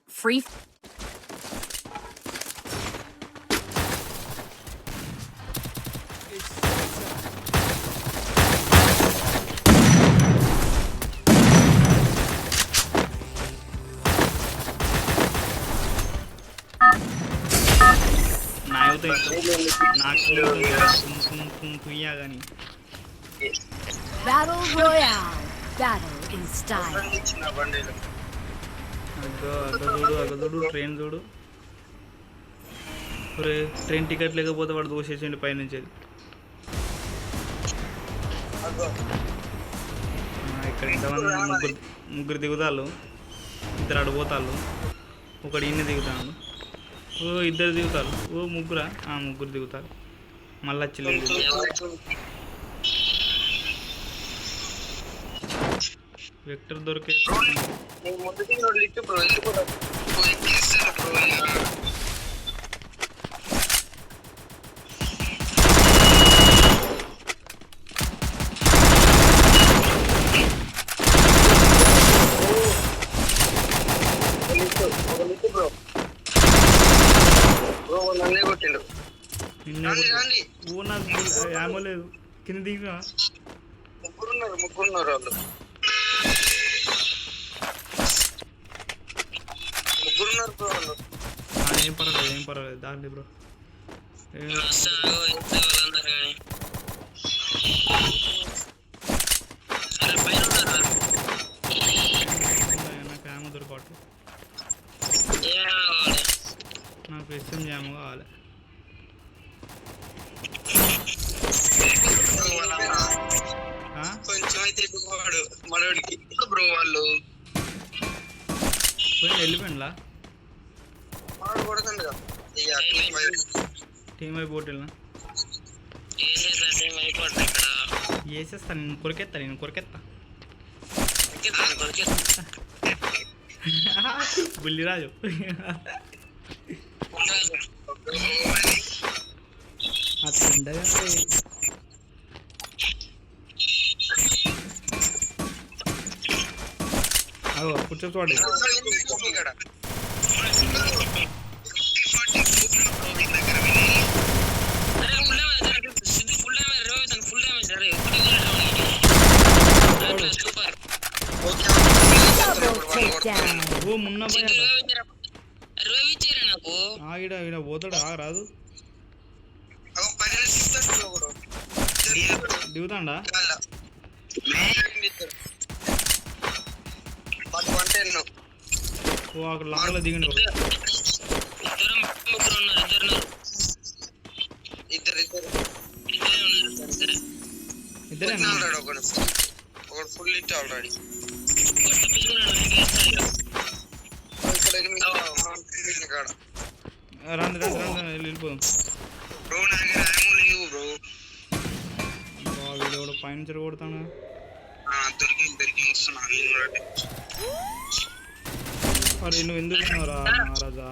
Free. Battle Royale. Battle in style. చూడు train చూడు. Train ticket లేకపోతే వాడు దోసేసిండు పైనుంచి. ఇక్కడ ఇంతమంది ముగ్గురు దిగుతాళ్ళు, ఇద్దరు అడిపోతాళ్ళు, ఒకడు ఇన్ని దిగుతాడు, ఇద్దరు దిగుతారు, ముగ్గురు దిగుతారు. మళ్ళీ వచ్చి వెక్టర్ దొరికే కొట్టిండు. ఏమో లేదు, కింద దిగా ముగ్గురున్నారు వాళ్ళు. ఏం పర్వాలేదు దాంట్లో బ్రో. నాకు ఏమో దొరకట్లేదు, నాకు ఇష్టం ఏమో కావాలి. కొంచెం అయితే మనోడికి బ్రో వాళ్ళు వెళ్ళిపోయిండ్లా కొడుతుంది టీమ్ అయిపోటీనా వేసేస్తా. నేను కొరికెత్తా బుల్లిరాజు. పుచ్చప్స్ వాడు ఈడ పోతాడు. రాదు దిగుతాడా అక్కడ లాంగ్లో దిగండి. ఇద్దరేనా? ఒకడు ఫుల్ ఇట్ ఆల్రెడీ. రండి వెళ్ళిపోదాం. వీడు పైన కొడతాను. అరే నువ్వు ఎందుకు ఉన్నావురా మహారాజా?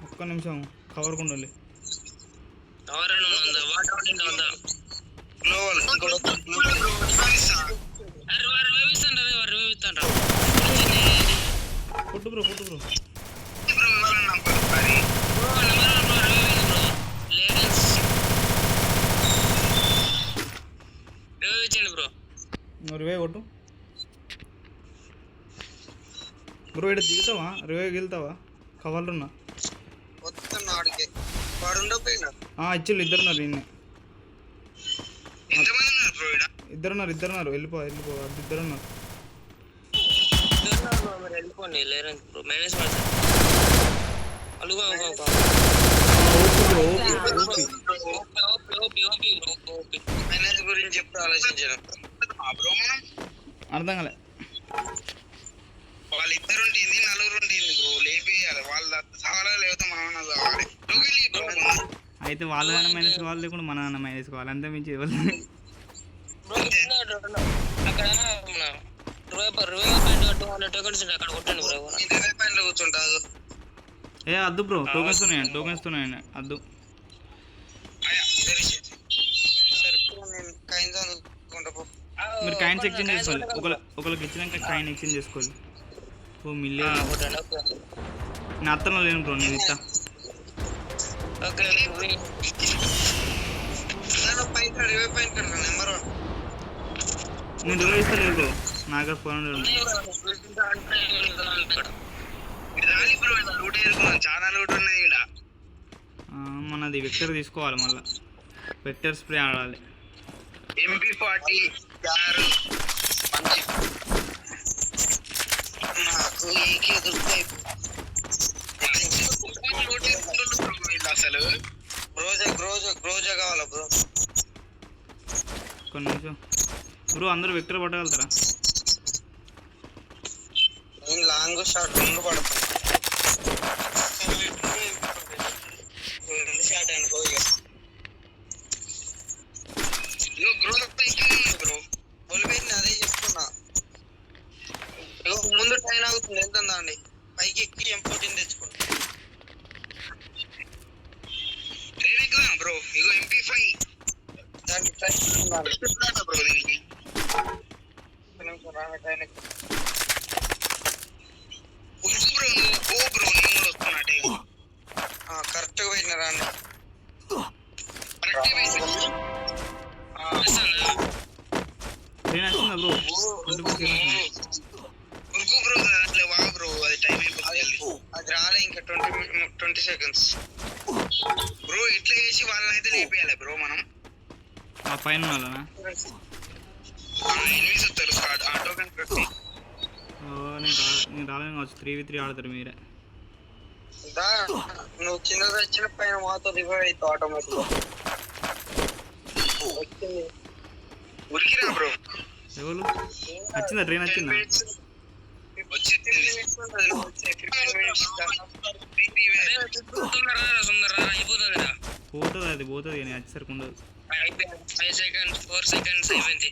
ఒక్క నిమిషం కవర్ కొండాలి. పుట్టు బ్రో రివే కొట్టు బ్రో. ఇక్కడ దిగుతావా? రివే వెళ్తావా? కవర్లున్నా ఇచ్చిళ్ళు ఇద్దరున్నారు. ఇద్దరున్నారు వెళ్ళిపో. ఇద్దరున్నారు. గురించి ఎప్పుడు ఆలోచించాను అర్థం కాలే. వాళ్ళిద్దరు నలుగురు మనం కావాలి అయితే వాళ్ళ మైనస్ కావాలి లేకుండా మన మైనస్ కావాలి అంతే మించి ఎవరు బ్రో అక్కడ మన రివైవల్ పాయింట్ 200 టోకెన్స్ ఉంటాయి అక్కడ కొట్టండి బ్రో 20 పైన కూర్చుంటారు ఏ అద్దు బ్రో టోకెన్స్ ఉన్నాయండి అద్దు సరే నేను కైన్స్ అనుకుంటా పో మీరు కాయిన్స్ ఎక్స్చేంజ్ చేసుకోవాలి ఒకరికి ఇచ్చినాక కాయిన్ ఎక్స్చేంజ్ చేసుకోవాలి ఓ మిలియన్ కొట్టండి ఓకే నా అత్తలో లేను బ్రో నేను ఇస్తా ఓకే నేను పైన 20 పైన కడతా నెంబర్ 1 నేను డెలివరీ ఇస్తా లేదు బ్రో నా దగ్గర 400 ఉంది రాలి బ్రో లూట్ ఏరుకున్నాం చాలా లూట్ ఉన్నాయి ఇక్కడ మనది వెక్టర్ తీసుకోవాలి మళ్ళీ వెక్టర్ స్ప్రే ఆడాలి MP40 యారు మంచి నాకు ఏకే దొరుకుతాయి అసలు గ్రోజా కావాలా బ్రో కొన్ని నిమిషం బ్రో అందరూ వెక్టర్ పట్టగలుగుతారా నేను లాంగ్ షాట్ రెండు పడుతుంది రెండు షాట్ అనుకో బ్రో ఒలిపోయింది అదే చెప్తున్నా ముందు ట్రైన్ అవుతుంది ఎంత అండి పైకి ఎక్కి M14 తెచ్చుకుంటా ట్రైన్ ఎక్కుదాం బ్రో ఇగో MP5 దానికి ట్రైన్ బ్రో దీనికి ట్రైన్ బ్రో నువ్వు బ్రో నేను కూడా వస్తున్నట్టే కరెక్ట్గా పోయిన రాండి ట్రైన్ వచ్చిందా బ్రో ఉరుకు బ్రో అట్లా వా బ్రో అది టైం అయిపోతుంది అది రాలే ఇంకా 20 సెకండ్స్ బ్రో ఇట్లా చేసి వాళ్ళని అయితే లేపేయాలి బ్రో మనం ఆ పైన వాళ్ళనా ఎనిమిస్ వస్తారు టోకెన్ పెట్టి నేను రాలేను కావచ్చు 3v3 ఆడతారు మీరే దా నువ్వు చిన్నది వచ్చిన పైన మాతో రివైవ్ అవుతావు ఆటోమేటిక్ వచ్చింది ఉరికిరా బ్రో ఎవరు వచ్చిందా ట్రైన్ వచ్చిందా పోతుంది అది పోతుంది నేను వచ్చేసరికి ఉండదు 5 సెకండ్స్ 4 సెకండ్స్ అయిపోయింది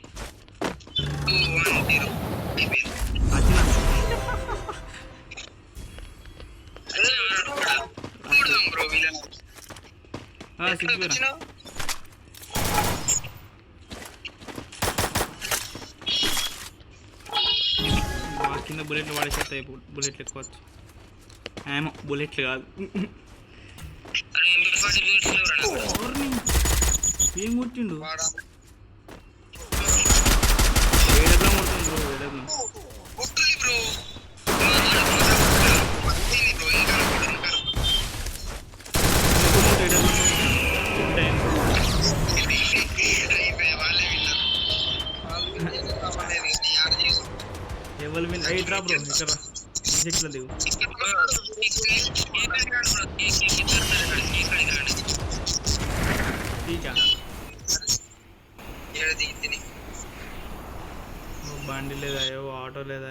2 1 0 అయిపోయింది వచ్చిన బ్రో విలన్ సిగ్గురా కింద బుల్లెట్లు వాడేసేస్తాయి బుల్లెట్లు ఎక్కువ ఏమో బుల్లెట్లు కాదు ఏం కొట్టిండు వేడెట్లా కొడుతుంది బ్రో వేడెట్లా బ్రో ఎవరు విన్ రా బ్రో ఇక్కడ చెట్ల దిగు బండి లేదా ఆటో లేదా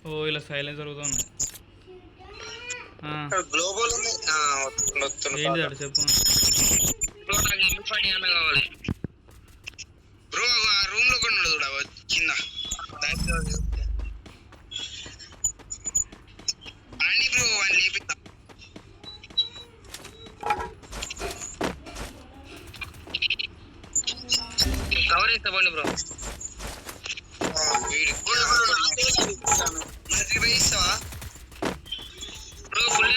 ఓ ఇలా సైలెన్స్ జరుగుతుంది గ్లోబల్ ఏంటి అటు చెప్పు కావాలి బ్రో ఆ రూమ్ లో కూడా చూడ కింద అని బ్రో అని లేపిద్దాం కవర్ ఇస్తామండి బ్రో ఇస్తావా బ్రో ఫుల్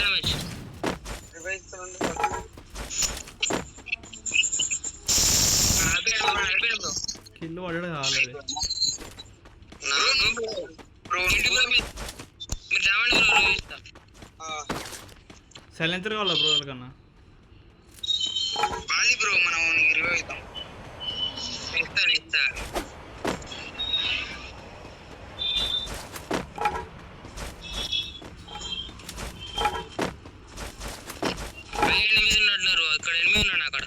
డ్యామేజ్ కిల్లు పడడం కావాలి సైలెన్సర్ కావాలా బ్రో కన్నా బ్రో మనం రివైవ్ అవుతాం ఇస్తా ఎనిమిది ఉన్నట్టున్నారు అక్కడ 8 ఉన్నాడు అక్కడ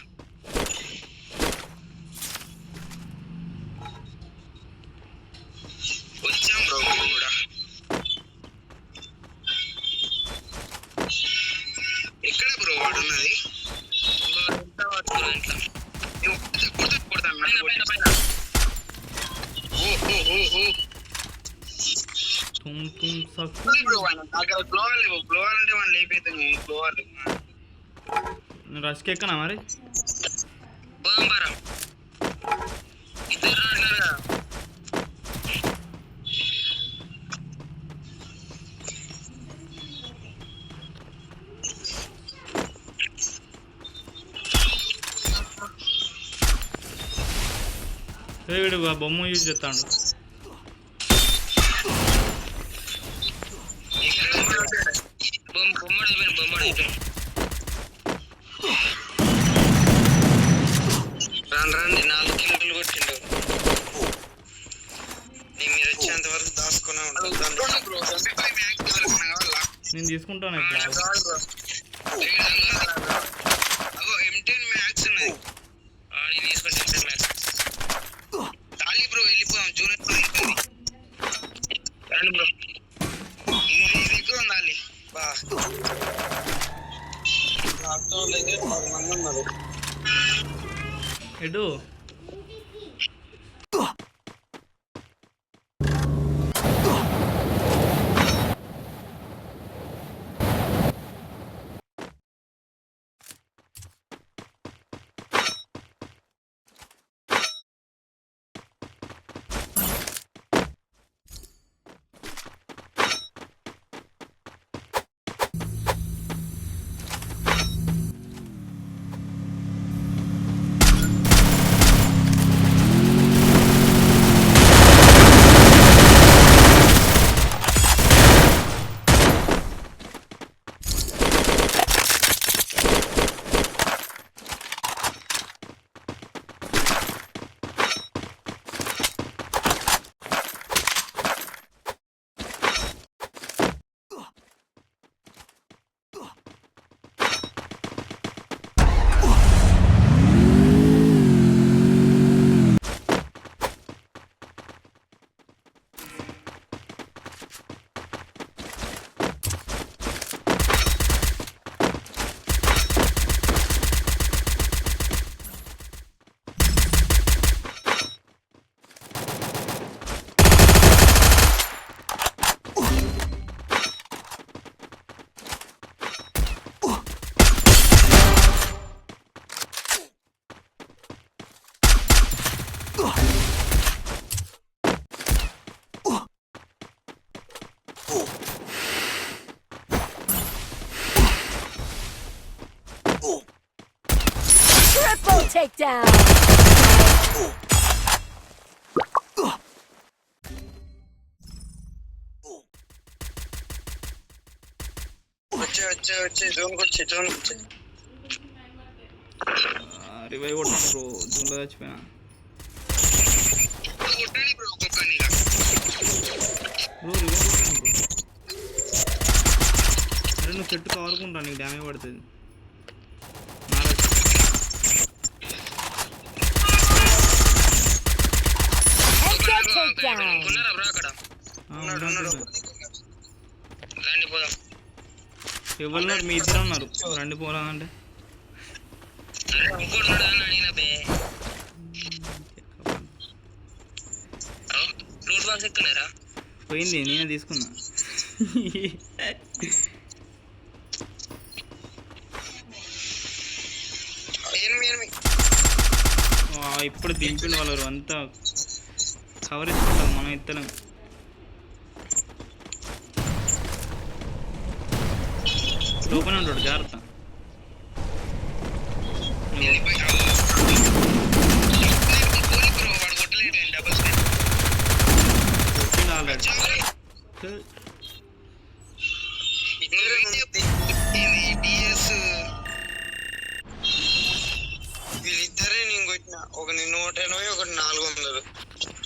ఇంట్లో కొడతాను పైన పైన పైన తుమ్ తుమ్ సక్ గ్లోవల్ అంటే మనం లేపేద్దాం గ్లోవల్ రష్కి ఎక్కనా మరి పోదాం బారా ఇద్దరు అన్నారు కదా వీడు బొమ్మ యూజ్ చేస్తాడు బొమ్మడు అయిపోయింది రండి 4 కిలోలు కొట్టిండు నేను మీరు వచ్చేంత వరకు దాచుకున్నా ఉంటాను నేను తీసుకుంటాను ఇప్పుడు M10 మ్యాక్స్ ఉన్నది నేను తీసుకుంటే మ్యాక్స్ ఖాళీ బ్రో వెళ్ళిపోదాం జూనియర్ బ్రో అయిపోయింది రండి బ్రో ఇది దగ్గర ఉండాలి బా ఎడు Triple takedown. వచ్చే జోన్కి వచ్చే రివైవ్ కొట్టాను బ్రో జూన్లో చచ్చిపోయినా కొట్టండి బ్రో ఒక్కొక్కరిని బ్రో రివైవ్ కొట్టాను బ్రో అరే నువ్వు చెట్టు కవరుకుంటా నీకు డ్యామేజ్ పడుతుంది Takedown. ఉన్నారా బ్రో అక్కడ రండి పోదాం ఎవరు మీ ఇద్దరు ఉన్నారు రండి పోరా అంటే ఇంకోటి ఉన్నాడా అని అడిగిన బే లూట్ బాక్స్ ఎక్కున్నారా పోయింది నేనే తీసుకున్నా ఇప్పుడు దింపిన వాళ్ళు అంతా కవర్ ఇస్తుంటాం మనం ఇద్దరం లోపల ఉంటాడు జాగ్రత్త వీళ్ళిద్దరే నేను కొట్టిన ఒకటి 180 ఒకటి 400